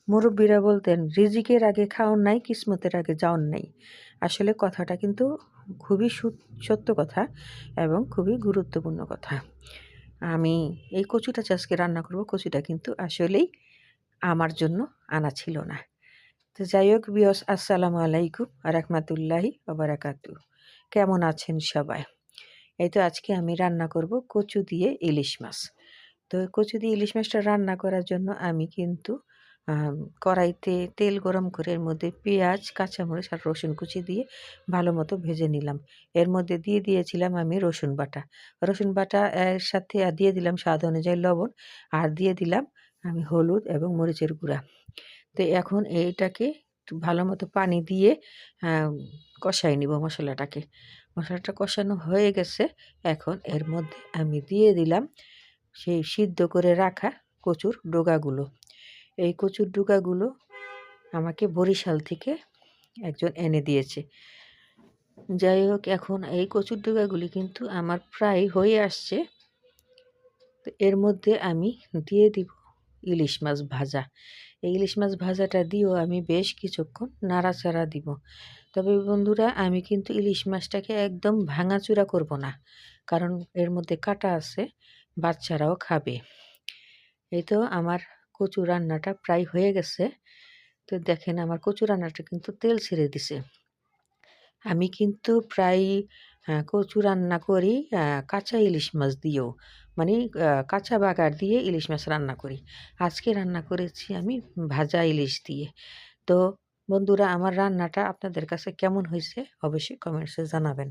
মুরব্বীরা বলতেন রিজিকের আগে খাওন নাই, কিসমতের আগে যাওন নাই। আসলে কথাটা কিন্তু খুবই সত্য কথা এবং খুবই গুরুত্বপূর্ণ কথা। আমি এই কচুটা যে আজকে রান্না করব, কচুটা কিন্তু আসলেই আমার জন্য আনা ছিল না। তো যাই হোক বিয়স, আসসালামু আলাইকুম রাহমাতুল্লাহি ওয়া বারাকাতু। কেমন আছেন সবাই? এই তো আজকে আমি রান্না করব কচু দিয়ে ইলিশ মাছ। তো কচু দিয়ে ইলিশ মাছটা রান্না করার জন্য আমি কিন্তু কড়াইতে তেল গরম করে এর মধ্যে পেঁয়াজ, কাঁচামরিচ আর রসুন কুচি দিয়ে ভালো মতো ভেজে নিলাম। এর মধ্যে দিয়ে দিয়েছিলাম আমি রসুন বাটা। রসুন বাটা এর সাথে দিয়ে দিলাম স্বাদ অনুযায়ী লবণ, আর দিয়ে দিলাম আমি হলুদ এবং মরিচের গুঁড়া। তো এখন এইটাকে একটু ভালো মতো পানি দিয়ে কষাই নিব মশলাটাকে। মশলাটা কষানো হয়ে গেছে। এখন এর মধ্যে আমি দিয়ে দিলাম সেই সিদ্ধ করে রাখা কচুর ডগাগুলো। এই কচুর ডগাগুলো আমাকে বরিশাল থেকে একজন এনে দিয়েছে। যাই হোক, এখন এই কচুর ডগাগুলি কিন্তু আমার প্রায় হয়ে আসছে। তো এর মধ্যে আমি দিয়ে দিব ইলিশ মাছ ভাজা। এই ইলিশ মাছ ভাজাটা দিয়েও আমি বেশ কিছুক্ষণ নাড়াচাড়া দিব। তবে বন্ধুরা, আমি কিন্তু ইলিশ মাছটাকে একদম ভাঙাচুরা করব না, কারণ এর মধ্যে কাঁটা আছে, বাচ্চারাও খাবে। এই তো আমার কচু রান্নাটা প্রায় হয়ে গেছে। তো দেখেন আমার কচু রান্নাটা কিন্তু তেল ছেড়ে দিছে। আমি কিন্তু প্রায় কচু রান্না করি কাঁচা ইলিশ মাছ দিয়েও, মানে কাঁচা বাগার দিয়ে ইলিশ মাছ রান্না করি। আজকে রান্না করেছি আমি ভাজা ইলিশ দিয়ে। তো বন্ধুরা, আমার রান্নাটা আপনাদের কাছে কেমন হয়েছে অবশ্যই কমেন্টসে জানাবেন।